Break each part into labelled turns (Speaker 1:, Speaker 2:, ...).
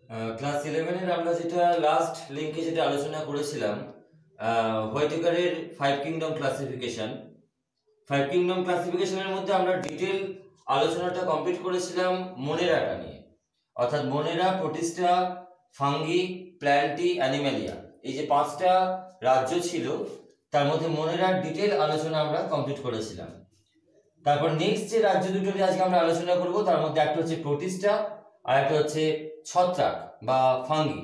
Speaker 1: Class 11 আমরা যেটা last লিঙ্কে যেটা আলোচনা করেছিলাম, হোয়াইটেকারের 5 কিংডম ক্লাসিফিকেশন। 5 কিংডম ক্লাসিফিকেশনের মধ্যে আমরা ডিটেল আলোচনাটা কমপ্লিট করেছিলাম মোনেরাটা নিয়ে, অর্থাৎ মোনেরা, প্রোটিস্টা, ফাঙ্গি, প্ল্যান্টি, অ্যানিমালিয়া। এই যে 5টা রাজ্য ছিল, তার মধ্যে মোনেরার ডিটেল আলোচনা আমরা কমপ্লিট করেছিলাম। তারপর নেক্সট যে রাজ্য দুটো নিয়ে আজকে আমরা আলোচনা করব, তার মধ্যে একটা হচ্ছে প্রোটিস্টা আর একটা হচ্ছে ছত্রাক বা ফাঙ্গি।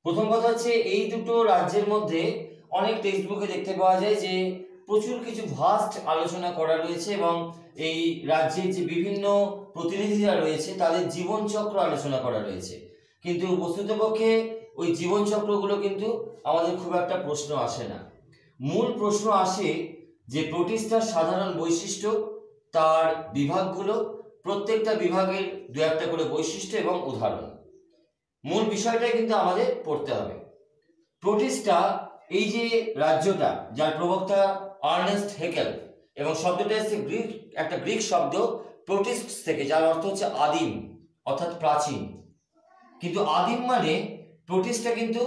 Speaker 1: প্রথম কথা হচ্ছে, এই দুটো রাজ্যের মধ্যে অনেক টেক্সট বুকে দেখতে পাওয়া যায় যে প্রচুর কিছু ভাস্ট আলোচনা করা রয়েছে এবং এই রাজ্যের যে বিভিন্ন প্রতিনিধিরা রয়েছে তাদের জীবনচক্র আলোচনা করা রয়েছে, কিন্তু বস্তুতপক্ষে ওই জীবনচক্রগুলো কিন্তু আমাদের খুব একটা প্রশ্ন আসে না। মূল প্রশ্ন আসে যে প্রোটিস্টার সাধারণ বৈশিষ্ট্য, তার বিভাগগুলো, প্রত্যেকটা বিভাগের দু একটা করে বৈশিষ্ট্য এবং উদাহরণ। মূল বিষয়টাই কিন্তু আমাদের পড়তে হবে। প্রোটিস্টা, এই যে রাজ্যটা, যার প্রবক্তা আর্নেস্ট হেকেল, এবং শব্দটা এসেছে একটা গ্রিক শব্দ প্রোটিস্ট থেকে, যার অর্থ হচ্ছে আদিম অর্থাৎ প্রাচীন। কিন্তু আদিম মানে প্রোটিস্টা কিন্তু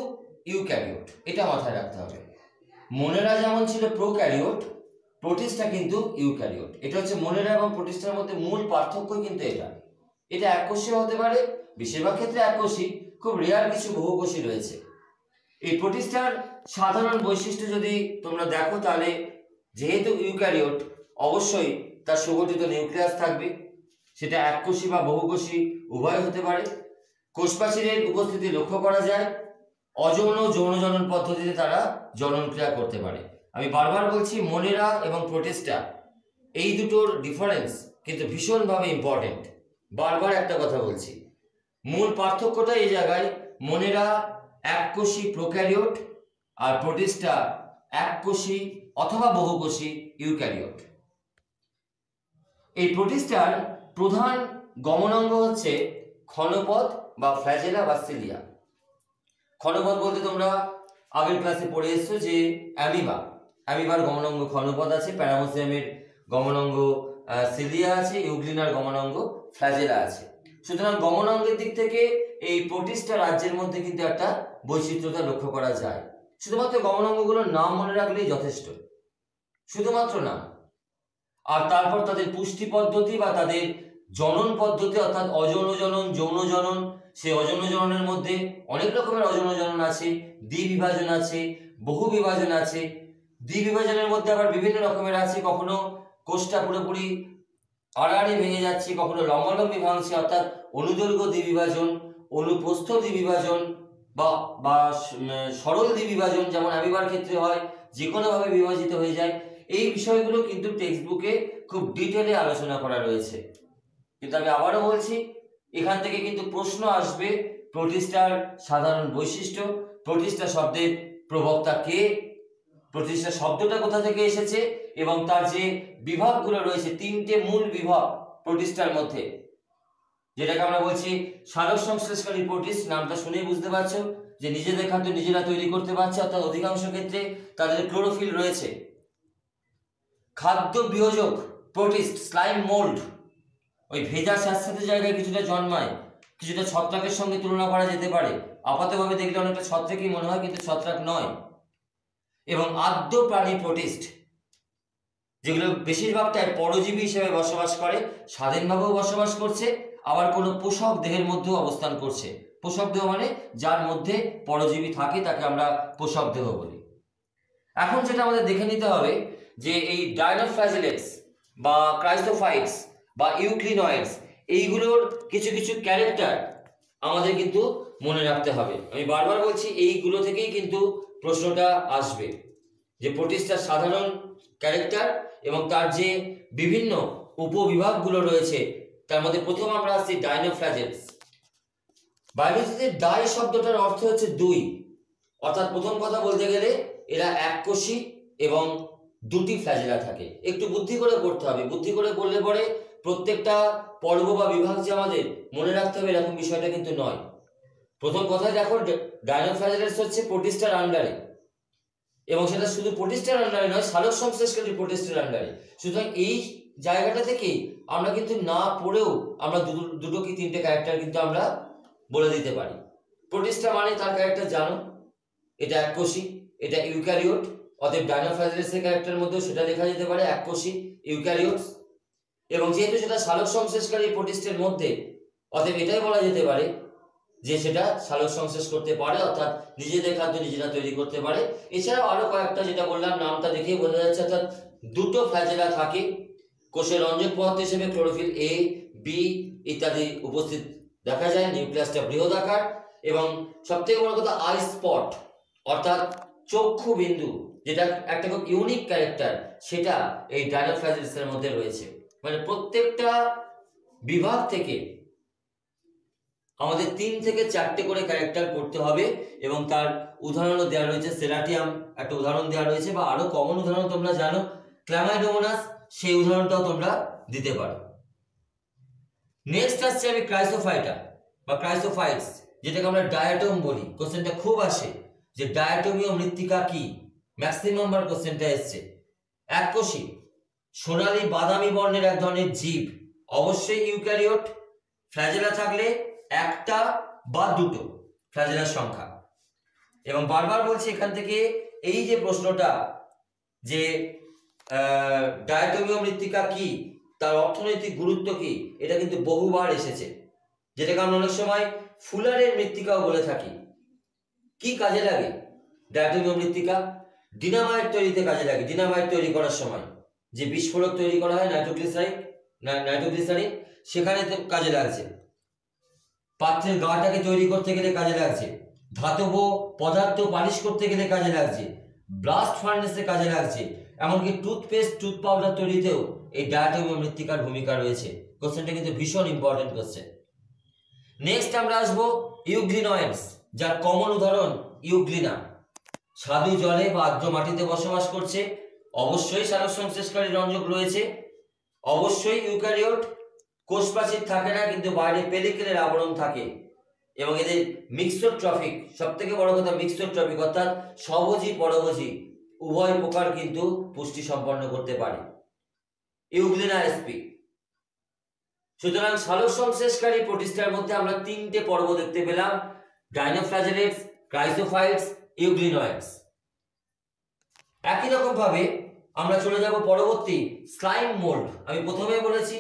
Speaker 1: ইউক্যারিওট, এটা মাথায় রাখতে হবে। মোনেরা যেমন ছিল প্রোক্যারিওট, প্রোটিস্টা কিন্তু ইউক্যারিওট। এটা হচ্ছে মোনেরা এবং প্রোটিস্টার মধ্যে মূল পার্থক্য, কিন্তু এটা এককোষীয় হতে পারে, বেশিরভাগ ক্ষেত্রে এককোষী, খুব রেয়ার কিছু বহুকোষী রয়েছে। এই প্রোটিস্টার সাধারণ বৈশিষ্ট্য যদি তোমরা দেখো, তাহলে যেহেতু ইউক্যারিওট, অবশ্যই তার সুগঠিত নিউক্লিয়াস থাকবে, সেটা এককোষী বা বহুকোষী উভয় হতে পারে। কোষপ্রাচীরের উপস্থিতি লক্ষ্য করা যায়। অযৌন যৌন জনন পদ্ধতিতে তারা জনন ক্রিয়া করতে পারে। আমি বারবার বলছি, মোনেরা এবং প্রোটিস্টা এই দুটোর ডিফারেন্স কিন্তু ভীষণভাবে ইম্পর্টেন্ট। বারবার একটা কথা বলছি, মূল পার্থক্যটা এই জায়গায়। মোনেরা এককোষী প্রোক্যারিওট আর প্রোটিস্টা এককোষী অথবা বহুকোষী ইউক্যারিওট। এই প্রোটিস্টার প্রধান গমনাঙ্গ হচ্ছে ক্ষণপদ বা ফ্ল্যাজেলা বা সিলিয়া। ক্ষণপদ বলতে তোমরা আগের ক্লাসে পড়ে এসছো যে অ্যামিবার গমনাঙ্গ ক্ষণপদ আছে, প্যারামোসিয়ামের গমনাঙ্গ সিলিয়া আছে, ইউগ্লিনার গমনাঙ্গ ফ্ল্যাজেলা আছে। সুতরাং গমনাঙ্গের দিক থেকে এই প্রোটিস্টা রাজ্যের মধ্যে কিন্তু একটা বৈচিত্র্যতা লক্ষ্য করা যায়। শুধুমাত্র গমনাঙ্গগুলোর নাম মনে রাখলেই যথেষ্ট, শুধুমাত্র নাম। আর তারপর তাদের পুষ্টি পদ্ধতি বা তাদের জনন পদ্ধতি, অর্থাৎ অযৌন জনন, যৌন জনন। সেই অযৌন জননের মধ্যে অনেক রকমের অযৌন জনন আছে, দ্বিবিভাজন আছে, বহু বিভাজন আছে। দ্বিবিভাজনের মধ্যে আবার বিভিন্ন রকমের আছে, কখনো কোষটা পুরোপুরি আড়াআড়ি ভেঙে যাচ্ছে, কখনো লম্বালম্বি ভাঙছে, অর্থাৎ অনুদৈর্ঘ্য দ্বিবিভাজন, অনুপ্রস্থ দ্বিবিভাজন বা সরল দ্বিবিভাজন, যেমন অ্যামিবার ক্ষেত্রে হয়, যে কোনোভাবে বিভাজিত হয়ে যায়। এই বিষয়গুলো কিন্তু টেক্সট বুকে খুব ডিটেলে আলোচনা করা রয়েছে। কিন্তু আমি আবারও বলছি, এখান থেকে কিন্তু প্রশ্ন আসবে প্রোটিস্টার সাধারণ বৈশিষ্ট্য, প্রোটিস্টা শব্দের প্রবক্তা কে, প্রোটিস্টা শব্দটা কোথা থেকে এসেছে, এবং তার যে বিভাগগুলো রয়েছে, 3টে মূল বিভাগ প্রোটিস্টার মধ্যে, যেটাকে আমরা বলছি সালোক সংশ্লেষকারী প্রোটিস্ট। নামটা শুনেই বুঝতে পারছো যে নিজেদের খাদ্য নিজেরা তৈরি করতে পারছে, অর্থাৎ অধিকাংশ ক্ষেত্রে তাদের ক্লোরোফিল রয়েছে। খাদ্য বিয়োজক প্রোটিস্ট, স্লাইম মোল্ড, ওই ভেজা স্যাঁতস্যাঁতে জায়গায় কিছুটা জন্মায়, কিছুটা ছত্রাকের সঙ্গে তুলনা করা যেতে পারে। আপাতভাবে দেখলে অনেকটা ছত্রাকই মনে হয়, কিন্তু ছত্রাক নয়। এবং আদ্য প্রাণী প্রোটিস্ট, যেগুলো বেশিরভাগটাই পরজীবী হিসেবে বসবাস করে, স্বাধীনভাবেও বসবাস করছে, আবার কোনো পোষক দেহের মধ্যেও অবস্থান করছে। পোষক দেহ মানে যার মধ্যে পরজীবী থাকে, তাকে আমরা পোষক দেহ বলি। এখন যেটা আমাদের দেখে নিতে হবে যে এই ডাইনোফ্ল্যাজেলেটস বা ক্রাইসোফাইটস বা ইউক্লিনয়েডস, এইগুলোর কিছু কিছু ক্যারেক্টার আমাদের কিন্তু মনে রাখতে হবে। আমি বারবার বলছি, এইগুলো থেকেই কিন্তু প্রশ্নটা আসবে, যে প্রোটিস্টার সাধারণ ক্যারেক্টার এবং তার যে বিভিন্ন উপবিভাগগুলো রয়েছে। তার মধ্যে প্রথম আমরা আসছি ডাইনোফ্ল্যাজেলস। বায়োলজিতে ডাই শব্দটার অর্থ হচ্ছে দুই, অর্থাৎ প্রথম কথা বলতে গেলে এরা এককোষী এবং দুটি ফ্ল্যাজেলা থাকে। একটু বুদ্ধি করে পড়তে হবে, বুদ্ধি করে পড়লে পরে প্রত্যেকটা পর্ব বা বিভাগ যে আমাদের মনে রাখতে হবে এরকম বিষয়টা কিন্তু নয়। প্রথম কথায় দেখো, ডাইনোফ্ল্যাজেলস হচ্ছে প্রোটিস্টার আন্ডারে, এবং সেটা শুধু প্রোটিস্টার আন্ডারে নয়, সালোক সংশ্লেষকারী প্রোটিস্টার আন্ডারে। সুতরাং এই জায়গাটা থেকেই আমরা কিন্তু না পড়েও আমরা দুটো কি তিনটে ক্যারেক্টার কিন্তু আমরা বলে দিতে পারি। প্রোটিস্টা মানে তার ক্যারেক্টার জানো, এটা এককোষী, এটা ইউক্যারিওট, অতএব ডাইনোফ্লাজেলেটসের ক্যারেক্টারের মধ্যেও সেটা লেখা যেতে পারে এককোষী ইউক্যারিওটস। এবং যেহেতু সেটা সালোক সংশ্লেষকারী প্রোটিস্টের মধ্যে, অতএব এটাই বলা যেতে পারে যে সেটা সালোক সংশ্লেষ করতে পারে, অর্থাৎ নিজেদের খাদ্য নিজেরা তৈরি করতে পারে। এছাড়াও আরো কয়েকটা, যেটা বললাম নামটা দেখেই বোঝা যাচ্ছে, অর্থাৎ দুটো ফ্ল্যাজেলা থাকে, কোষের রঞ্জক পদার্থ হিসেবে ক্লোরোফিল এ, বি ইত্যাদি উপস্থিত দেখা যায়, নিউক্লিয়াসটা বৃহদাকার, এবং সবথেকে বড় কথা আই স্পট অর্থাৎ চক্ষু বিন্দু, যেটা একটা খুব ইউনিক ক্যারেক্টার, সেটা এই ডাইনোফ্লাজেলেটসের মধ্যে রয়েছে। মানে প্রত্যেকটা বিভাগ থেকে আমাদের 3 থেকে 4টে করে ক্যারেক্টার করতে হবে, এবং তার উদাহরণও দেওয়া রয়েছে। সেরাটিয়াম একটা উদাহরণ দেওয়া রয়েছে, বা আরো কমন উদাহরণ তোমরা জানো, ক্ল্যামাইডোমোনাস, সেই উদাহরণটাও তোমরা দিতে পারো। নেক্সট আসছে আমি ক্রাইসোফাইটা বা ক্রাইসোফাইটস, যেটাকে আমরা ডায়াটম বলি। কোশ্চেনটা খুব আসে যে ডায়াটমীয় মৃত্তিকা কি, ম্যাক্সিমাম বার কোশ্চেনটা এসছে। এককোষী সোনালী বাদামি বর্ণের এক ধরনের জীব, অবশ্যই ইউক্যারিওট, ফ্ল্যাজেলা থাকলে একটা বা দুটো ফ্ল্যাজেলার সংখ্যা। এবং বারবার বলছি এখান থেকে এই যে প্রশ্নটা যে ডায়াটমীয় মৃত্তিকা কি, তার অর্থনৈতিক গুরুত্ব কি, এটা কিন্তু বহুবার এসেছে, যেটাকে আমরা অনেক সময় ফুলারের মৃত্তিকাও বলে থাকি। কি কাজে লাগে ডায়াটমীয় মৃত্তিকা? ডিনামাইট তৈরিতে কাজে লাগে। ডিনামাইট তৈরি করার সময় যে বিস্ফোরক তৈরি করা হয়, নাইট্রোগ্লিসারিন, সেখানে কাজে লাগছে। পাত্রের গাটাকে তৈরি করতে গেলে কাজে লাগছে। ধাতব পদার্থ পালিশ করতে গেলে কাজে লাগছে। ব্লাস্ট ফার্নেসে কাজে লাগছে। এমনকি টুথপেস্ট, টুথ পাউডার তৈরিতেও এই ডায়াটমীয় মৃত্তিকার ভূমিকা রয়েছে। কোশ্চেনটা কিন্তু ভীষণ ইম্পর্টেন্ট কোশ্চেন। নেক্সট আমরা আসবো ইউগ্লিনয়েডস, যার কমন উদাহরণ ইউগ্লিনা। স্বাদু জলে বা আর্দ্র মাটিতে বসবাস করছে, অবশ্যই সালোক সংশ্লেষকারী রঞ্জক রয়েছে, অবশ্যই ইউক্যারিওট, কোষ প্রাচীর থাকে না কিন্তু বাইরে পেলিকেলের আবরণ থাকে, এবং এদের মিক্সোট্রফিক, সব থেকে বড় কথা মিক্সোট্রফিক, অর্থাৎ স্বভোজী পরভোজী উভয় প্রকার কিন্তু পুষ্টি সম্পন্ন করতে পারে। Euglena SP. সুতরাং সালোক সংশ্লেষকারী প্রোটিস্টার মধ্যে আমরা 3টে পর্ব দেখতে পেলাম, ডাইনোফ্লাজেলেটস, ক্রাইসোফাইটস, ইউগ্লিনয়েডস। একই রকম ভাবে আমরা চলে যাব পরবর্তী স্লাইম মোল্ড। আমি প্রথমেই বলেছি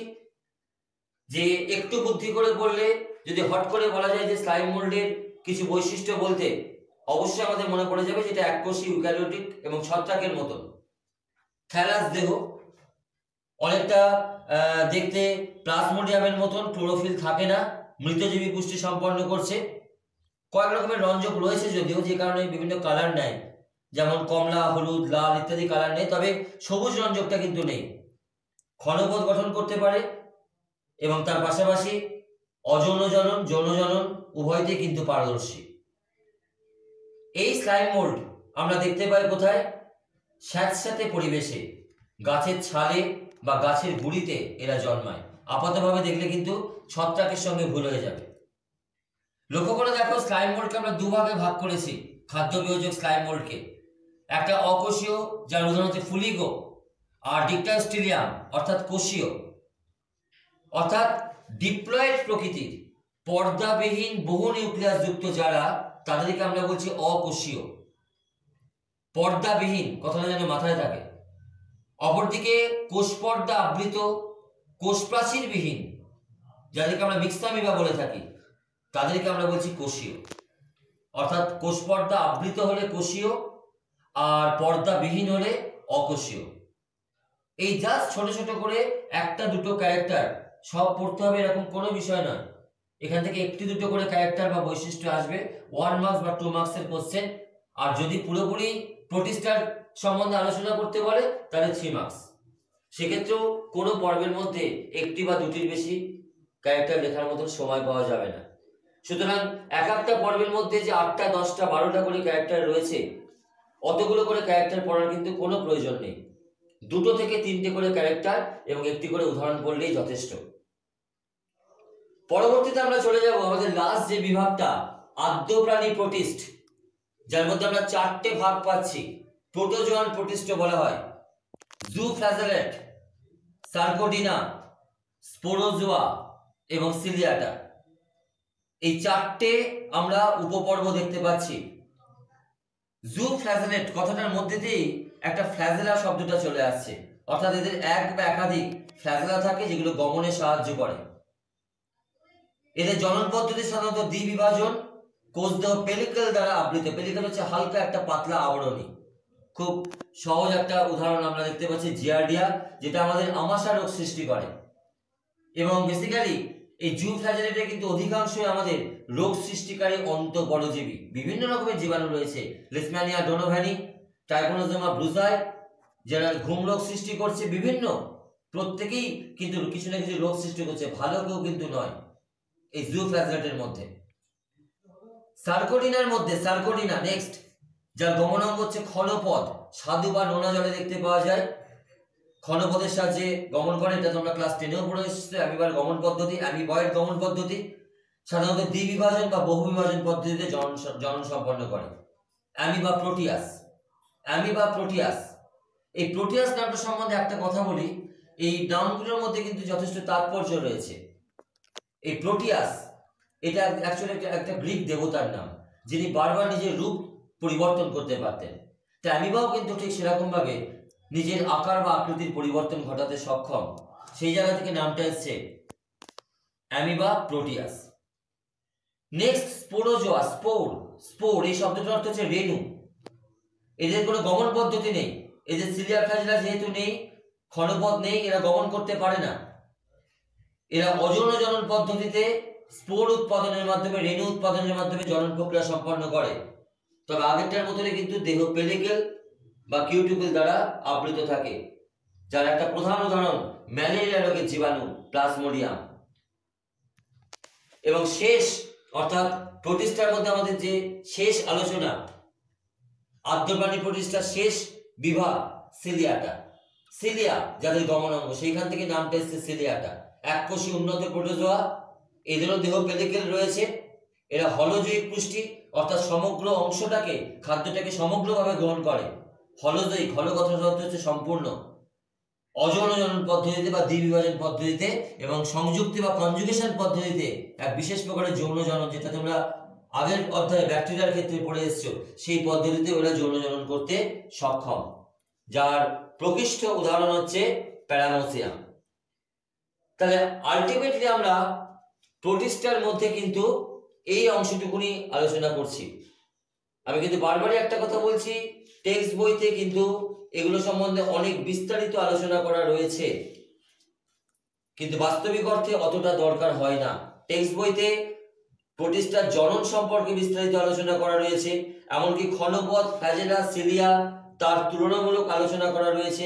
Speaker 1: যে একটু বুদ্ধি করে পড়লে, যদি হট করে বলা যায় যে স্লাইম মোল্ডের কিছু বৈশিষ্ট্য বলতে, অবশ্যই আমাদের মনে পড়ে যাবে যেটা এককোষী ইউক্যারিওটিক এবং ছত্রাকের মতন। থ্যালাস দেহ, অনেকটা দেখতে প্লাজমোডিয়ামের মতন, ক্লোরোফিল থাকে না, মৃতজীবী পুষ্টি সম্পন্ন করছে। কয়েক রকমের রঞ্জক রয়েছে যদিও, যে কারণে বিভিন্ন কালার নেয়, যেমন কমলা, হলুদ, লাল ইত্যাদি কালার নেই, তবে সবুজ রঞ্জকটা কিন্তু নেই। ক্ষণপথ গঠন করতে পারে, এবং তার পাশাপাশি অযৌন জনন, যৌন জনন উভয়তেই কিন্তু পারদর্শী। এই স্লাইম মোল্ড আমরা দেখতে পাই কোথায়? স্যাঁতস্যাঁতে পরিবেশে, গাছের ছালে বা গাছের গুঁড়িতে এরা জন্মায়। আপাতভাবে দেখলে কিন্তু ছত্রাকের সঙ্গে ভুল হয়ে যাবে। লক্ষ্য করে দেখো, স্লাইম মোল্ডকে আমরা দুভাগে ভাগ করেছি। খাদ্য বিয়োজক স্লাইম মোল্ডকে, একটা অকোষীয়, যার উদাহরণ হচ্ছে ফুলিগো, আর ডিকটাস্টিলিয়াম অর্থাৎ কোষীয়, অর্থাৎ ডিপ্লয়েড প্রকৃতির পর্দাবিহীন বহু নিউক্লিয়াস যুক্ত যারা, তাদেরকে আমরা বলছি অকোষীয়। পর্দাবিহীন কথাটা যেন মাথায় থাকে। অপরদিকে কোষ পর্দা আবৃত, কোষ প্রাচীর বিহীন, যাদেরকে আমরা মিক্সড অ্যামিবা বলে থাকি, তাদেরকে আমরা বলছি কোষীয়। অর্থাৎ কোষ পর্দা আবৃত হলে কোষীয়, আর পর্দাবিহীন হলে অকোষীয়। এই জাস্ট ছোট ছোট করে একটা দুটো ক্যারেক্টার সব পড়তে হবে এরকম কোনো বিষয় নয়। এখান থেকে একটি দুটো করে ক্যারেক্টার বা বৈশিষ্ট্য আসবে, 1 মার্কস বা 2 মার্কসের কোশ্চেন। আর যদি পুরোপুরি প্রোটিস্টার সম্বন্ধে আলোচনা করতে বলে তাহলে 3 মার্কস। সেক্ষেত্রেও কোনো পর্বের মধ্যে একটি বা দুটির বেশি ক্যারেক্টার লেখার মতন সময় পাওয়া যাবে না। সুতরাং এক একটা পর্বের মধ্যে যে 8টা 10টা 12টা করে ক্যারেক্টার রয়েছে, অতগুলো করে ক্যারেক্টার পড়ার কিন্তু কোনো প্রয়োজন নেই। 2 থেকে 3টে করে ক্যারেক্টার এবং একটি করে উদাহরণ পড়লেই যথেষ্ট। পরবর্তীতে আমরা চলে যাব আমাদের লাস্ট যে বিভাগটা, আদ্যপ্রাণী প্রোটিস্ট, যার মধ্যে আমরা 4টে ভাগ পাচ্ছি। প্রোটোজোয়ান প্রোটিস্ট বলা হয়, জুফ্ল্যাজেলেট, সার্কোডিনা, স্পোরোজোয়া এবং সিলিয়াটা। এই চারটে আমরা উপপর্ব দেখতে পাচ্ছি। জু ফ্ল্যাজেলেট কথাটার মধ্যে দিয়েই একটা ফ্ল্যাজেলা শব্দটা চলে আসছে, অর্থাৎ এদের এক বা একাধিক ফ্ল্যাজেলা থাকে যেগুলো গমনে সাহায্য করে। এদের জনন পদ্ধতি সাধারণত দ্বিবিভাজন, কোষদেহ পেলিকেল দ্বারা আবৃত। পেলিকেল হচ্ছে হালকা একটা পাতলা আবরণী। খুব সহজ একটা উদাহরণ আমরা দেখতে পাচ্ছি জিয়ার্ডিয়া, যেটা আমাদের আমাশা রোগ সৃষ্টি করে। এবং বেসিক্যালি এই জু ফ্ল্যাজেলেটে কিন্তু অধিকাংশই আমাদের রোগ সৃষ্টিকারী অন্তঃপরজীবী। বিভিন্ন রকমের জীবাণু রয়েছে, লিশম্যানিয়া ডোনোভ্যানি, ট্রাইকোনোজোমা ব্রুজাই, যারা ঘুম রোগ সৃষ্টি করছে। বিভিন্ন প্রত্যেকেই কিন্তু কিছু না কিছু রোগ সৃষ্টি করছে, ভালো কেউ কিন্তু নয় এই জু ফ্ল্যাজেলেটের মধ্যে। সার্কোডিনার মধ্যে সার্কোডিনা নেক্সট, যার গমনাঙ্গ হচ্ছে ক্ষণপদ, স্বাদু বা নোনা জলে দেখতে পাওয়া যায়, ক্ষণপদের সাহায্যে গমন করে। এটা তোমরা ক্লাস 10এও পড়ে এসেছো, অ্যামিবার গমন পদ্ধতি, অ্যামিবয়েড গমন পদ্ধতি। সাধারণত দ্বিবিভাজন বা বহুবিভাজন পদ্ধতিতে জনন সম্পন্ন করে। Amoeba Proteus, amoeba Proteus. এই প্রোটিয়াস নামটা সম্বন্ধে একটা কথা বলি, এই নামগুলোর মধ্যে কিন্তু যথেষ্ট তাৎপর্য রয়েছে। এই প্রোটিয়াস এটা অ্যাকচুয়ালি একটা গ্রিক দেবতার নাম, যিনি বারবার নিজের রূপ পরিবর্তন করতে পারতেন। তো অ্যামিবাও কিন্তু ঠিক সেরকম ভাবে নিজের আকার বা আকৃতির পরিবর্তন ঘটাতে সক্ষম। সেই জায়গা থেকে নামটা এসছে amoeba proteus. Next sporozoa, spore, spore এই শব্দটার অর্থ হচ্ছে রেণু। এদের কোনো গমন পদ্ধতি নেই, এদের সিলিয়া ফ্ল্যাজেলা যেহেতু নেই, ক্ষণপদ নেই, এরা গমন করতে পারে না। এরা অযৌন জনন পদ্ধতিতে স্পোর উৎপাদনের মাধ্যমে, রেণু উৎপাদনের মাধ্যমে জনন প্রক্রিয়া সম্পন্ন করে। তবে আগেরটার মতনই কিন্তু দেহ পেলিকেল বা কিউটিকল দ্বারা আবৃত থাকে, যার একটা প্রধান উদাহরণ ম্যালেরিয়া রোগের জীবাণু প্লাজমোডিয়াম। এবং শেষ অর্থাৎ প্রোটিস্টার মধ্যে আমাদের যে শেষ আলোচনা, আদ্যপ্রাণী প্রোটিস্টার শেষ বিভাগ সিলিয়াটা। সিলিয়া যাদের গমনাঙ্গ, সেইখান থেকে নামটা এসেছে সিলিয়াটা। এককোষী উন্নত প্রোটোজোয়া, এদেরও দেহ পেলিকেল রয়েছে। এরা হলজয়িক পুষ্টি, অর্থাৎ সমগ্র অংশটাকে, খাদ্যটাকে সমগ্রভাবে গ্রহণ করে। হলজয়িক, হল কথাটা হচ্ছে সম্পূর্ণ। অযৌন জনন পদ্ধতিতে বা দ্বিবিভাজন পদ্ধতিতে এবং সংযুক্তি বা কনজুগেশন পদ্ধতিতে এক বিশেষ প্রকারের যৌন জনন, যেটা তোমরা আগের অধ্যায়ে ব্যাকটেরিয়ার ক্ষেত্রে পড়ে এসছো, সেই পদ্ধতিতে ওরা যৌন জনন করতে সক্ষম, যার প্রকৃষ্ট উদাহরণ হচ্ছে প্যারামোসিয়াম। তাহলে আলটিমেটলি আমরা প্রোটিস্টার মধ্যে কিন্তু এই অংশটুকুনি আলোচনা করছি। আমি কিন্তু বারবারই একটা কথা বলছি, টেক্সট বইতে কিন্তু এগুলো সম্বন্ধে অনেক বিস্তারিত আলোচনা করা রয়েছে, কিন্তু বাস্তবিক অর্থে অতটা দরকার হয় না। টেক্সট বইতে প্রোটিস্টার জনন সম্পর্কে বিস্তারিত আলোচনা করা রয়েছে, এমনকি ক্ষণপদ, ফ্ল্যাজেলা, সিলিয়া তার তুলনামূলক আলোচনা করা রয়েছে,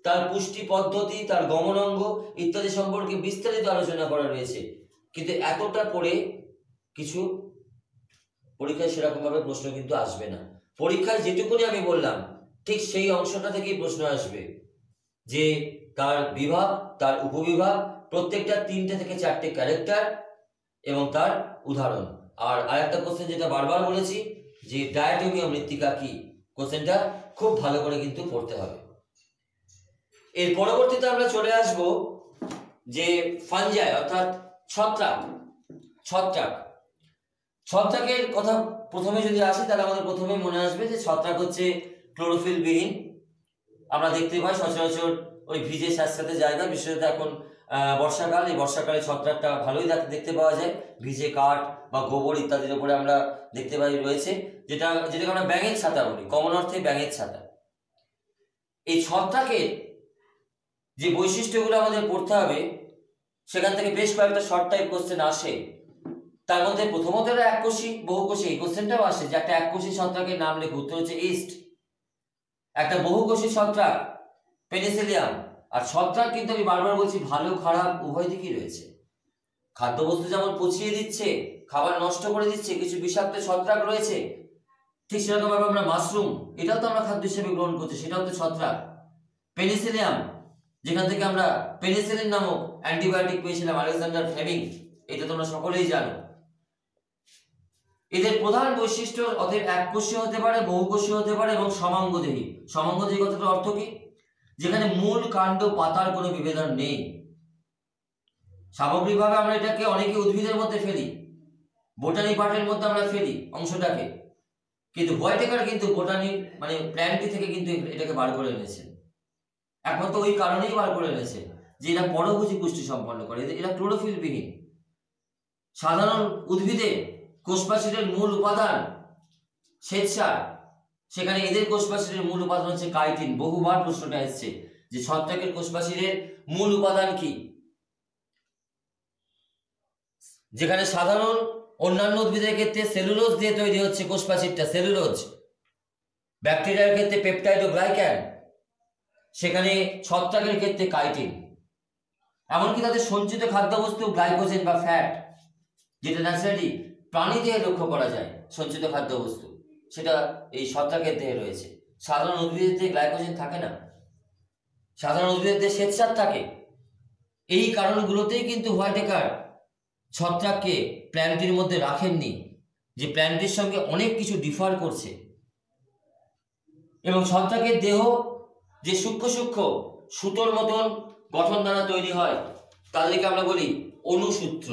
Speaker 1: তার পুষ্টি পদ্ধতি, তার গমনাঙ্গ ইত্যাদি সম্পর্কে বিস্তারিত আলোচনা করা রয়েছে। কিন্তু এতটা পড়ে কিছু পরীক্ষায় সেরকম ভাবে প্রশ্ন কিন্তু আসবে না। পরীক্ষায় যেটুকুনি আমি বললাম ঠিক সেই অংশটা থেকেই প্রশ্ন আসবে, যে তার বিভাগ, তার উপবিভাগ, প্রত্যেকটা 3টে থেকে 4টে ক্যারেক্টার এবং তার উদাহরণ। আর আরেকটা কোশ্চেন যেটা বারবার বলেছি, যে ডায়াটোমিয়া মৃত্তিকা কি, কোশ্চেনটা খুব ভালো করে কিন্তু পড়তে হবে। এর পরবর্তীতে আমরা চলে আসব যে ফাঞ্জাই অর্থাৎ ছত্রাক। ছত্রাক, ছত্রাকের কথা প্রথমে যদি আসি, তাহলে আমাদের প্রথমে মনে আসবে যে ছত্রাক হচ্ছে ক্লোরোফিল বিহীন। আমরা দেখতে পাই সচরাচর ওই ভিজে স্যাঁতস্যাঁতে জায়গা, বিশেষত এখন বর্ষাকাল, এই বর্ষাকালে ছত্রাকটা ভালোই দেখতে পাওয়া যায়। ভিজে কাঠ বা গোবর ইত্যাদির উপরে আমরা দেখতে পাই রয়েছে, যেটাকে আমরা ব্যাঙের ছাতা বলি, কমন অর্থে ব্যাঙের ছাতা। এই ছত্রাকের যে বৈশিষ্ট্যগুলো আমাদের পড়তে হবে, সেখান থেকে বেশ কয়েকটা শর্ট টাইপ কোশ্চেন আসে। তার মধ্যে প্রথমত এককোষী, বহুকোষী, এই কোশ্চেনটাও আসে যে একটা এককোষী ছত্রাকের নাম লেখো, উত্তর হচ্ছে ইস্ট। একটা বহুকোষী ছত্রাক পেনিসিলিয়াম। আর ছত্রাক কিন্তু আমি বারবার বলছি ভালো খারাপ উভয় দিকই রয়েছে। খাদ্যবস্তু যেমন পচিয়ে দিচ্ছে, খাবার নষ্ট করে দিচ্ছে, কিছু বিষাক্ত ছত্রাক রয়েছে, ঠিক সেরকম ভাবে আমরা মাশরুম, এটাও তো আমরা খাদ্য হিসেবে গ্রহণ করছি, সেটাও তো ছত্রাক। পেনিসিলিয়াম, যেখান থেকে আমরা পেনিসিলিন নামক অ্যান্টিবায়োটিক পেয়েছিলাম আলেকজান্ডার ফ্লেমিং, এটা তোমরা সকলেই জানো। এদের প্রধান বৈশিষ্ট্য অতএব এককোষীয় হতে পারে, বহুকোষীয় হতে পারে এবং সমাঙ্গদেহী। সমাঙ্গদেহী কথাটার অর্থ কি? যেখানে মূল, কাণ্ড, পাতার কোনো বিভেদন নেই। সামগ্রিকভাবে আমরা এটাকে অনেকে উদ্ভিদের মধ্যে ফেলি, বোটানি পার্টের মধ্যে আমরা ফেলি অংশটাকে, কিন্তু হোয়াইটেকার কিন্তু বোটানি মানে প্ল্যান্টটি থেকে কিন্তু এটাকে বার করে এনেছেন। একমাত্র ওই কারণেই বার করে এনেছে যে এরা পরভোজী পুষ্টি সম্পন্ন করে, এরা ক্লোরোফিল বিহীন। সাধারণ উদ্ভিদে কোষপ্রাচীরের মূল উপাদান শ্বেতসার, সেখানে এদের কোষপ্রাচীরের মূল উপাদান হচ্ছে কাইটিন। বহুবার প্রশ্নটা এসছে যে ছত্রাকের কোষপ্রাচীরের মূল উপাদান কি, যেখানে সাধারণ অন্যান্য উদ্ভিদের ক্ষেত্রে সেলুলোজ দিয়ে তৈরি হচ্ছে কোষপ্রাচীরটা, সেলুলোজ। ব্যাকটেরিয়ার ক্ষেত্রে পেপটাইড ও গ্লাইক্যান, সেখানে ছত্রাকের ক্ষেত্রে কাইটিন। এমনকি তাদের সঞ্চিত খাদ্যবস্তু গ্লাইকোজেন বা ফ্যাট, যেটা ন্যাচারালি প্রাণী দেহে লক্ষ্য করা যায় সঞ্চিত খাদ্যবস্তু, সেটা এই ছত্রাকের দেহে রয়েছে। সাধারণ উদ্ভিদের দেহে গ্লাইকোজেন থাকে না, সাধারণ উদ্ভিদের দেহে শ্বেতসার থাকে। এই কারণগুলোতেই কিন্তু হোয়াইটেকার ছত্রাককে প্ল্যান্টটির মধ্যে রাখেননি, যে প্ল্যান্টটির সঙ্গে অনেক কিছু ডিফার করছে। এবং ছত্রাকের দেহ যে সূক্ষ্ম সূক্ষ্ম সুতোর মতন গঠন দ্বারা তৈরি হয়, তাদেরকে আমরা বলি অনুসূত্র।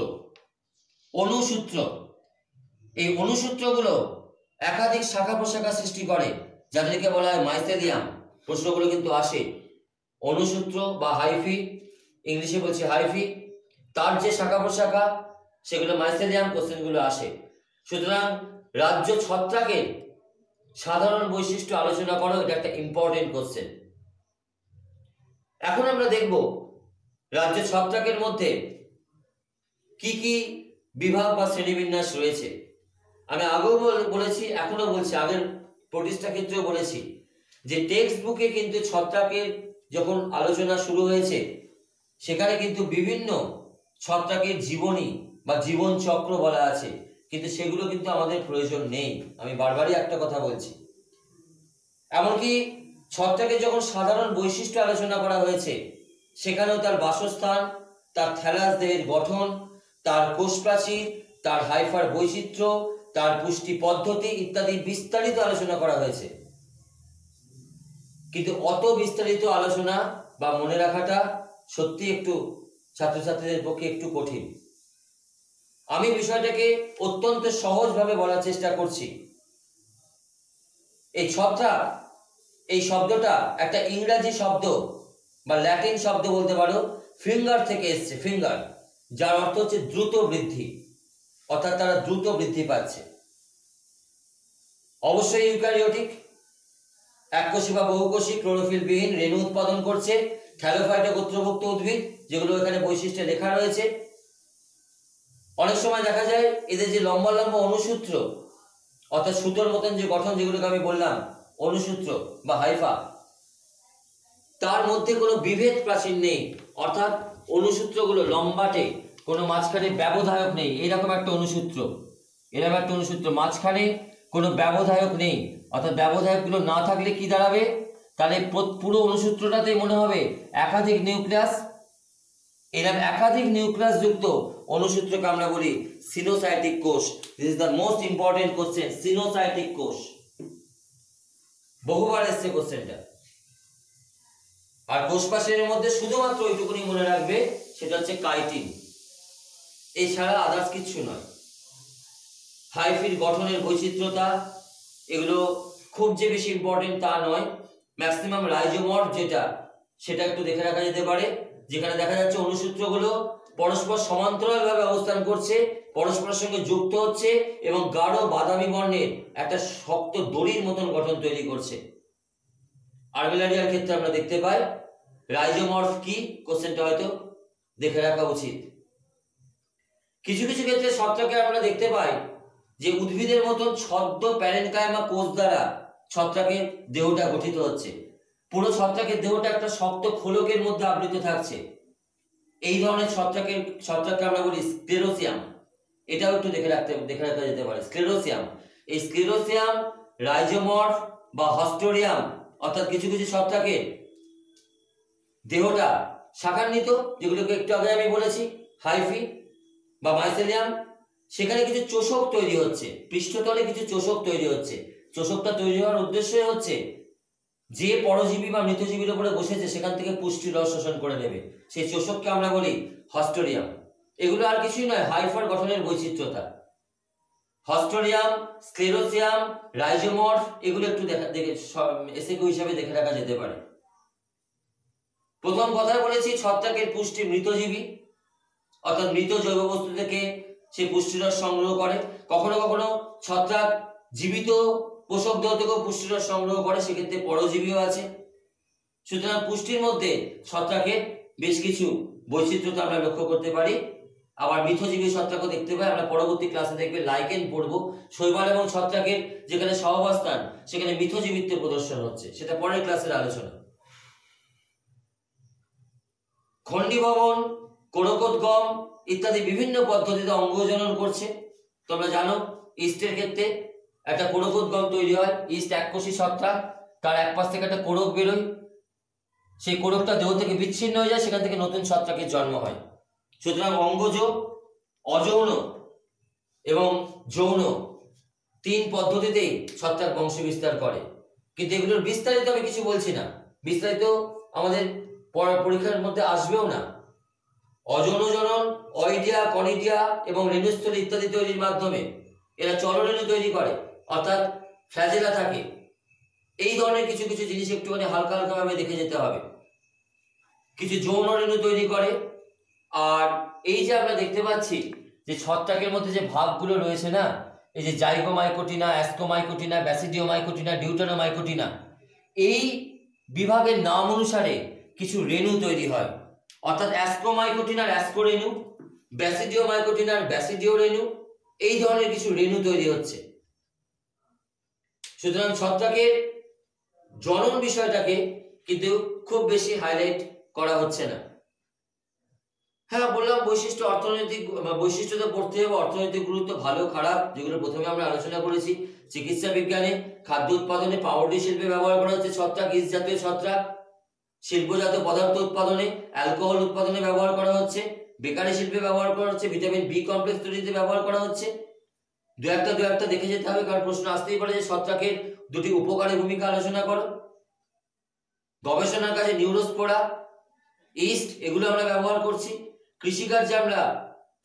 Speaker 1: অনুসূত্র, এই অনুসূত্রগুলো একাধিক শাখা প্রশাখা সৃষ্টি করে, যাদেরকে বলা হয় মাইসেলিয়াম। প্রশ্নগুলো কিন্তু আসে, অনুসূত্র বা হাইফি, ইংলিশে বলছি হাইফি, তার যে শাখা প্রশাখা সেগুলো মাইসেলিয়াম, কোশ্চেনগুলো আসে। সুতরাং রাজ্য ছত্রাকের সাধারণ বৈশিষ্ট্য আলোচনা করো, এটা একটা ইম্পর্টেন্ট কোশ্চেন। এখন আমরা দেখব রাজ্য ছত্রাকের মধ্যে কি কি বিভাগ বা শ্রেণীবিন্যাস রয়েছে। আমি আগেও বলেছি, এখনো বলছি, আগের প্রতিষ্ঠা ক্ষেত্রেও বলেছি যে টেক্সট বুকে কিন্তু ছত্রাকের যখন আলোচনা শুরু হয়েছে, সেখানে কিন্তু বিভিন্ন ছত্রাকের জীবনী বা জীবন চক্র বলা আছে, কিন্তু সেগুলো কিন্তু আমাদের প্রয়োজন নেই। আমি বারবারই একটা কথা বলছি, এমনকি ছত্রাকের যখন সাধারণ বৈশিষ্ট্য আলোচনা করা হয়েছে, সেখানেও তার বাসস্থান, তার থ্যালাস দেহের গঠন, তার কোষপ্রাচীর, তার হাইফার বৈচিত্র্য, তার পুষ্টি পদ্ধতি ইত্যাদি বিস্তারিত আলোচনা করা হয়েছে। কিন্তু অত বিস্তারিত আলোচনা বা মনে রাখাটা সত্যি একটু ছাত্রছাত্রীদের পক্ষে একটু কঠিন। আমি বিষয়টাকে অত্যন্ত সহজভাবে বলার চেষ্টা করছি। এই ছত্রাক, এই শব্দটা একটা ইংরাজি শব্দ বা ল্যাটিন শব্দ বলতে পারো, ফিঙ্গার থেকে এসছে, ফিঙ্গার, যার অর্থ হচ্ছে দ্রুত বৃদ্ধি, অর্থাৎ তারা দ্রুত বৃদ্ধি পাচ্ছে। অবশ্যই ইউক্যারিওটিক, এককোষী বা বহুকোষী, ক্লোরোফিল বিহীন, রেণু উৎপাদন করছে, থ্যালোফাইটা গোত্রভুক্ত উদ্ভিদ, যেগুলো এখানে বৈশিষ্ট্যে লেখা রয়েছে। অনেক সময় দেখা যায় এদের যে লম্বা লম্বা অনুসূত্র, অর্থাৎ সুতোর মতন যে গঠন, যেগুলোকে আমি বললাম অনুসূত্র বা হাইফা, তার মধ্যে কোনো বিভেদ প্রাচীর নেই, অর্থাৎ অনুসূত্রগুলো লম্বাটে, কোনো মাঝখানে ব্যবধায়ক নেই। এরকম একটা অনুসূত্র, এরকম একটা অনুসূত্র, মাঝখানে কোনো ব্যবধায়ক নেই। অর্থাৎ ব্যবধায়কগুলো না থাকলে কি দাঁড়াবে, তাহলে পুরো অনুসূত্রটাতেই মনে হবে একাধিক নিউক্লিয়াস। এরকম একাধিক নিউক্লিয়াস যুক্ত অনুসূত্রকে আমরা বলি সিনোসাইটিক কোষ। This is the most important question, coenocytic কোষ। বহুবার এসছে কোশ্চেনটা। আর কোষপ্রাচীরের মধ্যে শুধুমাত্র ওইটুকুনি মনে রাখবে, সেটা হচ্ছে কাইটিন, এছাড়া আদার্স কিচ্ছু নয়। হাইফির গঠনের বৈচিত্র্যতা, এগুলো খুব যে বেশি ইম্পর্টেন্ট তা নয়। ম্যাক্সিমাম রাইজোমর্ফ যেটা, সেটা একটু দেখে রাখা যেতে পারে, যেখানে দেখা যাচ্ছে অনুসূত্রগুলো পরস্পর সমান্তরালভাবে অবস্থান করছে, পরস্পরের সঙ্গে যুক্ত হচ্ছে এবং গাঢ় বাদামি বর্ণের একটা শক্ত দড়ির মতন গঠন তৈরি করছে। আর্মিলারিয়ার ক্ষেত্রে আমরা দেখতে পাই। রাইজোমর্ফ কি, কোশ্চেনটা হয়তো দেখে রাখা উচিত। কিছু কিছু ক্ষেত্রে ছত্রাকে আমরা দেখতে পাই যে উদ্ভিদের মতন ছদ্ম প্যারেনকাইমা কোষ দ্বারা ছত্রাকের দেহটা গঠিত হচ্ছে। পুরো ছত্রাকের দেহটা একটা শক্ত খোলকের মধ্যে আবৃত থাকছে। এই ধরনের ছত্রাককে আমরা বলি স্ক্লেরোসিয়াম। এটাও একটু দেখে রাখা যেতে পারে, স্ক্লেরোসিয়াম। এই স্ক্লেরোসিয়াম, রাইজোমর্ফ বা হস্টোরিয়াম, অর্থাৎ কিছু কিছু ছত্রাকের দেহটা শাখান্বিত, যেগুলোকে একটু আগে আমি বলেছি হাইফি বা মাইসেলিয়াম, সেখানে কিছু চোষক তৈরি হচ্ছে, পৃষ্ঠতলে কিছু চোষক তৈরি হচ্ছে। চোষকটা তৈরি হওয়ার উদ্দেশ্যই হচ্ছে যে পরজীবী বা মৃতজীবীর উপরে বসেছে সেখান থেকে পুষ্টি রস শোষণ করে নেবে, সেই চোষককে আমরা বলি হস্টোরিয়াম। এগুলো আর কিছুই নয়, হাইফার গঠনের বৈচিত্র্যতা। হস্টোরিয়াম, স্ক্লেরোসিয়াম, রাইজোমর্ফ, এগুলো একটু এসএকিউ হিসাবে দেখে রাখা যেতে পারে। প্রথম কথা বলেছি ছত্রাকের পুষ্টি মৃতজীবী, অর্থাৎ মৃত জৈব বস্তু থেকে সে পুষ্টিরস সংগ্রহ করে। কখনো কখনো ছত্রাক জীবিত পোষক দেহ থেকেও পুষ্টিরস সংগ্রহ করে, সেক্ষেত্রে পরজীবীও আছে। সুতরাং পুষ্টির মধ্যে ছত্রাকের বেশ কিছু বৈচিত্র্যতা আমরা লক্ষ্য করতে পারি। আবার মিথজীবী ছত্রাকও দেখতে পাই। আমরা পরবর্তী ক্লাসে দেখবে লাইকেন পড়বো, শৈবাল এবং ছত্রাকের যেখানে সহাবস্থান সেখানে মিথজীবিত্বের প্রদর্শন হচ্ছে, সেটা পরের ক্লাসের আলোচনা। খণ্ডীভবন, কোরকোদ্গম ইত্যাদি বিভিন্ন পদ্ধতিতে অঙ্গজনন করছে। তোমরা জানো ইস্টের ক্ষেত্রে একটা কোরকোদ্গম তৈরি হয়। ইস্ট এককোষী ছত্রাক, তার এক পাশ থেকে একটা কোরক বেরোয়, সেই কোরকটা দেহ থেকে বিচ্ছিন্ন হয়ে যায়, সেখান থেকে নতুন ছত্রাকের জন্ম হয়। সুতরাং অঙ্গজ, অযৌন এবং যৌন তিন পদ্ধতিতেই ছত্রাক বংশ বিস্তার করে। কিন্তু এগুলোর বিস্তারিত আমি কিছু বলছি না, বিস্তারিত আমাদের পরীক্ষার মধ্যে আসবেও না। অযৌন জনন অইডিয়া, কনিডিয়া এবং রেণুস্থলী ইত্যাদি তৈরির মাধ্যমে এরা চলরেণু তৈরি করে, অর্থাৎ ফ্ল্যাজেলা থাকে। এই ধরনের কিছু কিছু জিনিস একটুখানি হালকা হালকা ভাবে দেখে যেতে হবে। কিছু যৌন রেণু তৈরি করে। আর এই যে আমরা দেখতে পাচ্ছি যে ছত্রাকের মধ্যে যে ভাগগুলো রয়েছে না, এই যে জাইগোমাইকোটিনা, অ্যাসকোমাইকোটিনা, ব্যাসিডিওমাইকোটিনা, ডিউটানোমাইকোটিনা, এই বিভাগের নাম অনুসারে কিছু রেণু তৈরি হয়। অর্থাৎ অ্যাসকোমাইকোটিনার অ্যাসকো রেণু, ব্যাসিডিওমাইকোটিনার ব্যাসিডিও রেণু, এই ধরনের কিছু রেণু তৈরি হচ্ছে। সুতরাং ছত্রাকের জনন বিষয়টাকে কিন্তু খুব বেশি হাইলাইট করা হচ্ছে না। হ্যাঁ, বললাম বৈশিষ্ট্য, অর্থনৈতিক বৈশিষ্ট্য তো পড়তে হবে, অর্থনৈতিক গুরুত্ব ভালো খারাপ যেগুলো প্রথমে আমরা আলোচনা করেছি। চিকিৎসা বিজ্ঞানে খাদ্য উৎপাদনে পাউরুটি শিল্পে ব্যবহার করা হচ্ছে ছত্রাক, ইস্ট জাতীয় ছত্রাক। শিল্পজাত পদার্থ উৎপাদনে, অ্যালকোহল উৎপাদনে ব্যবহার করা হচ্ছে। বেকারি শিল্পে ব্যবহার করা হচ্ছে। ভিটামিন বি কমপ্লেক্স তৈরিতে ব্যবহার করা হচ্ছে। দু একটা দেখে যেতে হবে, কারণ প্রশ্ন আসতেই পারে যে ছত্রাকের দুটি উপকারী ভূমিকা আলোচনা করো। গবেষণার কাজে নিউরোস্পোরা, ইস্ট, এগুলো আমরা ব্যবহার করছি। কৃষিকার্যে আমরা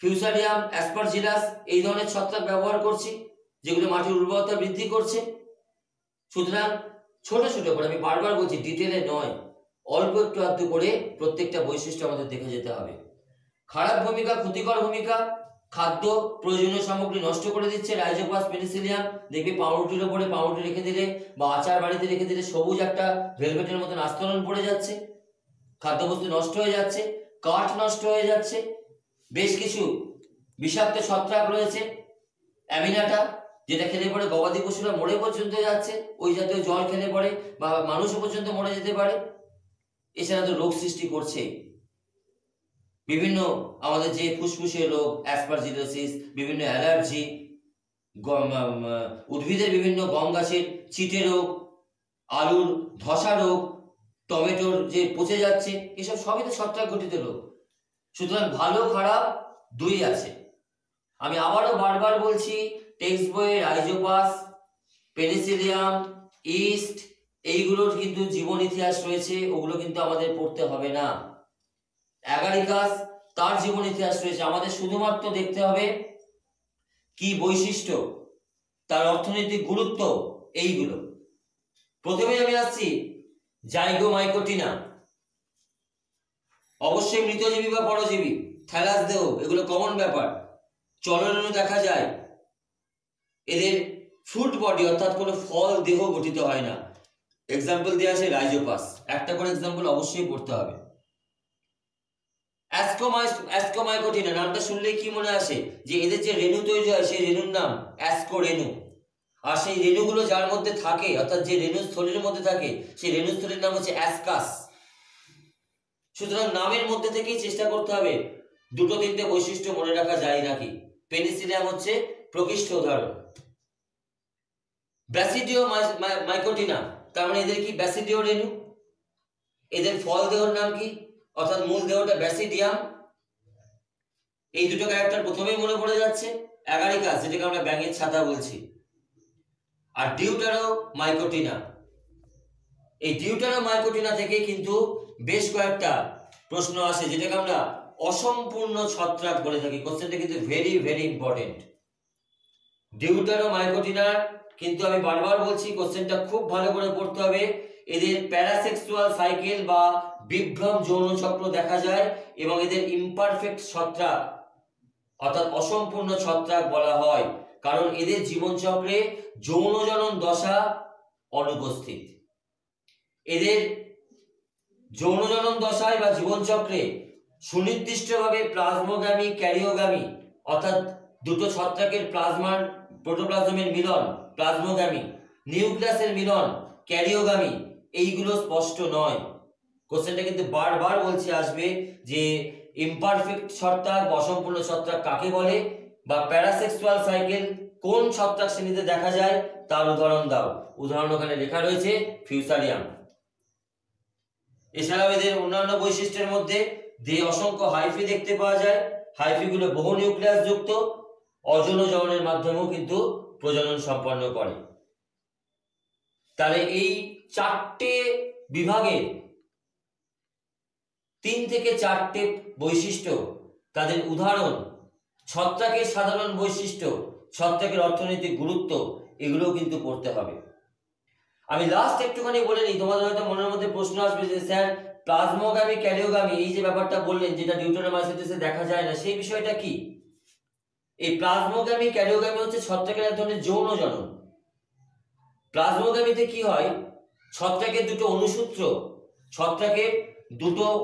Speaker 1: ফিউসারিয়াম, অ্যাসপারজিলাস এই ধরনের ছত্রাক ব্যবহার করছি, যেগুলো মাটির উর্বরতা বৃদ্ধি করছে। সুতরাং ছোট ছোট করে, আমি বারবার বলছি ডিটেলে নয়, অল্প একটু আধটু করে প্রত্যেকটা বৈশিষ্ট্য আমাদের দেখে যেতে হবে। খারাপ ভূমিকা, ক্ষতিকর ভূমিকা, খাদ্য প্রয়োজনীয় সামগ্রী নষ্ট করে দিচ্ছে। রাইজোপাস, পেনিসিলিয়াম, দেখবি পাউরুটির ওপরে পাউরুটি রেখে দিলে বা আচার বাড়িতে রেখে দিলে সবুজ একটা ভেলভেটের মতন আস্তরণ পড়ে যাচ্ছে, খাদ্যবস্তু নষ্ট হয়ে যাচ্ছে, কাঠ নষ্ট হয়ে যাচ্ছে। বেশ কিছু বিষাক্ত ছত্রাক রয়েছে, অ্যামিনাটা, যেটা খেলে পরে গবাদি পশুরা মরে পর্যন্ত যাচ্ছে, ওই জাতীয় জল খেলে পরে বা মানুষও পর্যন্ত মরে যেতে পারে। এছাড়া তো রোগ সৃষ্টি করছে, বিভিন্ন আমাদের যে ফুসফুসের রোগ, অ্যাসপারজিলোসিস, বিভিন্ন অ্যালার্জি, উদ্ভিদের বিভিন্ন গম গাছের চিটে রোগ, আলুর ধসা রোগ, টমেটোর যে পচে যাচ্ছে, এসব সবই তো ছত্রাক ঘটিত রোগ। সুতরাং ভালো খারাপ দুই আছে। আমি আবারও বারবার বলছি, টেক্সট বইয়ে রাইজোপাস, পেনিসিলিয়াম, ইস্ট এইগুলোর কিন্তু জীবন ইতিহাস রয়েছে, ওগুলো কিন্তু আমাদের পড়তে হবে না। অ্যাগারিকাস, তার জীবন ইতিহাস রয়েছে, আমাদের শুধুমাত্র দেখতে হবে কি বৈশিষ্ট্য, তার অর্থনৈতিক গুরুত্ব, এইগুলো। প্রথমে আমি আসছি জাইগোমাইকোটিনা, অবশ্যই মৃতজীবী বা পরজীবী, থ্যালাস দেহ, এগুলো কমন ব্যাপার। চলরেণু দেখা যায়, এদের ফ্রুট বডি অর্থাৎ কোনো ফল দেহ গঠিত হয় না। এক্সাম্পল দেওয়া আছে রাইজোপাস, একটা করে এক্সাম্পল অবশ্যই পড়তে হবে। অ্যাসকোমাইকোটিনা নামটা শুনলেই কি মনে আসে, যে এদের যে রেণু তৈরি হয় সেই রেণুর নাম অ্যাসকো রেণু। আর সেই রেণুগুলো যার মধ্যে থাকে, অর্থাৎ যে রেণুস্থলীর মধ্যে থাকে, সেই রেণুস্থলীর নাম হচ্ছে অ্যাসকাস। সুতরাং নামের মধ্যে থেকেই চেষ্টা করতে হবে দুটো তিনটে বৈশিষ্ট্য মনে রাখা যায় নাকি। পেনিসিলিয়াম হচ্ছে প্রকৃষ্ট উদাহরণ। ব্যাসিডিও মাইকোটিনা, তার মানে এদের কি ব্যাসিডিও রেণু। এদের ফল দেহর নাম কি, অর্থাৎ মূল দেহটা ব্যাসিডিয়াম। এই দুটো ক্যারেক্টার প্রথমেই মনে পড়ে যাচ্ছে। অ্যাগারিকাস, যেটাকে আমরা ব্যাঙের ছাতা বলছি, আর ডিউটারো মাইকোটিনা। এই ডিউটারো মাইকোটিনা থেকে কিন্তু বেশ কয়েকটা প্রশ্ন আসে, যেটাকে আমরা অসম্পূর্ণ ছত্রাক বলে থাকি। কোশ্চেনটা কিন্তু ভেরি ভেরি ইম্পর্টেন্ট। ডিউটারোমাইকোটিনার কিন্তু আমি বারবার বলছি কোশ্চেনটা খুব ভালো করে পড়তে হবে। এদের প্যারাসেক্সুয়াল সাইকেল বা বিভ্রম যৌন চক্র দেখা যায় এবং এদের ইমপারফেক্ট ছত্রাক অর্থাৎ অসম্পূর্ণ ছত্রাক বলা হয়, কারণ এদের জীবনচক্রে যৌনজনন দশা অনুপস্থিত। এদের যৌনজনন দশায় বা জীবনচক্রে সুনির্দিষ্টভাবে প্লাজমোগামী ক্যারিওগামী অর্থাৎ দুটো ছত্রাকের প্লাজমার প্রোটোপ্লাজমের মিলন প্লাজমোগামী, নিউক্লিয়াসের মিলন ক্যারিওগামী, এইগুলো স্পষ্ট নয়। কোশ্চেনটা কিন্তু বারবার বলছি আসবে যে ইমপারফেক্ট ছত্রাক অসম্পূর্ণ ছত্রাক কাকে বলে বা প্যারাসেক্সুয়াল সাইকেল কোন ছত্রাক শ্রেণীতে দেখা যায় তার উদাহরণ দাও। উদাহরণ ওখানে লেখা রয়েছে ফিউসারিয়াম। এছাড়াও এদের অন্যান্য বৈশিষ্ট্যের মধ্যে দেহে অসংখ্য হাইফি দেখতে পাওয়া যায়। হাইফিগুলো বহু নিউক্লিয়াস যুক্ত, অযৌনজননের মাধ্যমেও কিন্তু প্রজনন সম্পন্ন করে। তাহলে এই চারটে বিভাগের 3 থেকে 4টে বৈশিষ্ট্য, তাদের উদাহরণ, ছত্রাকের সাধারণ বৈশিষ্ট্য, ছত্রাকের অর্থনৈতিক গুরুত্ব, এগুলো কিন্তু পড়তে হবে। আমি লাস্ট একটুখানি বলে নিই, তোমাদের হয়তো মনের মধ্যে প্রশ্ন আসবে যে স্যার প্লাজমোগামী ক্যারিওগামী এই যে ব্যাপারটা বললেন যেটা ডিউটারোমাইসিটিসে দেখা যায় না, সেই বিষয়টা কি? এই প্লাজমোগামী ক্যারিওগামী হচ্ছে ছত্রাকের এক ধরনের যৌন জনন। প্লাজমোগামীতে কি হয়, ছত্রাকের দুটো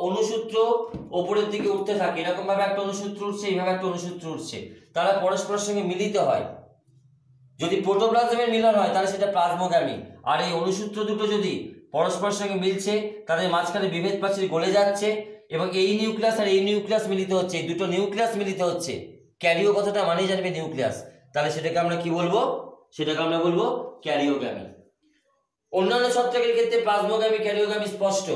Speaker 1: অনুসূত্র ওপরের দিকে উঠতে থাকে, এরকম ভাবে একটা অনুসূত্র উঠছে, এইভাবে একটা অনুসূত্র উঠছে, তারা পরস্পরের সঙ্গে মিলিত হয়। যদি প্রোটোপ্লাজমের মিলন হয় তাহলে সেটা প্লাজমোগামী, আর এই অনুসূত্র দুটো যদি পরস্পরের সঙ্গে মিলছে, তাদের মাঝখানে বিভেদ প্রাচীর গলে যাচ্ছে এবং এই নিউক্লিয়াস আর এই নিউক্লিয়াস মিলিত হচ্ছে, এই দুটো নিউক্লিয়াস মিলিত হচ্ছে, ক্যারিও কথাটা মানেই জানবে নিউক্লিয়াস, তাহলে সেটাকে আমরা কি বলবো? সেটাকে আমরা বলবো ক্যারিওগামী। অন্যান্য ছত্রাকের ক্ষেত্রে প্লাজমোগামী ক্যারিওগামী স্পষ্ট,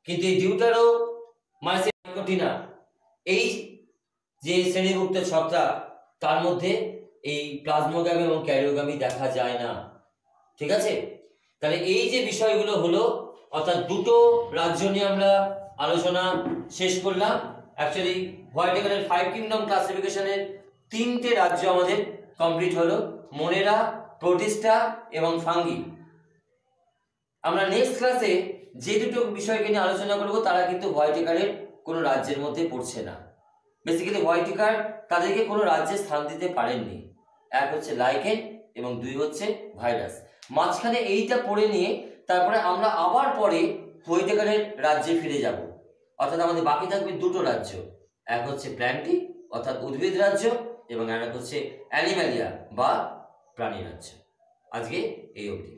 Speaker 1: কিন্তু এই ডিউটারোমাইকোটিনা এই যে শ্রেণীভুক্ত ছত্রাক তার মধ্যে এই প্লাজমোগামী এবং ক্যারিওগামী দেখা যায় না। ঠিক আছে, তাহলে এই যে বিষয়গুলো হলো, অর্থাৎ দুটো রাজ্য নিয়ে আমরা আলোচনা শেষ করলাম। অ্যাকচুয়ালি হোয়াইটেকারের 5 কিংডম ক্লাসিফিকেশনের 3টে রাজ্য আমাদের কমপ্লিট হলো, মোনেরা, প্রোটিস্টা এবং ফাঙ্গি। আমরা নেক্সট ক্লাসে যে দুটো বিষয়কে নিয়ে আলোচনা করব তারা কিন্তু হোয়াইটেকারের কোনো রাজ্যের মধ্যে পড়ছে না। বেসিক্যালি হোয়াইটেকার তাদেরকে কোনো রাজ্যে স্থান দিতে পারেননি। এক হচ্ছে লাইকেন এবং 2 হচ্ছে ভাইরাস। মাঝখানে এইটা পড়ে নিয়ে তারপরে আমরা আবার পরে হোয়াইটেকারের রাজ্যে ফিরে যাব, অর্থাৎ আমাদের বাকি থাকবে দুটো রাজ্য, এক হচ্ছে প্ল্যান্টি অর্থাৎ উদ্ভিদ রাজ্য এবং আর এক হচ্ছে অ্যানিম্যালিয়া বা প্রাণী রাজ্য। আজকে এই অবধি।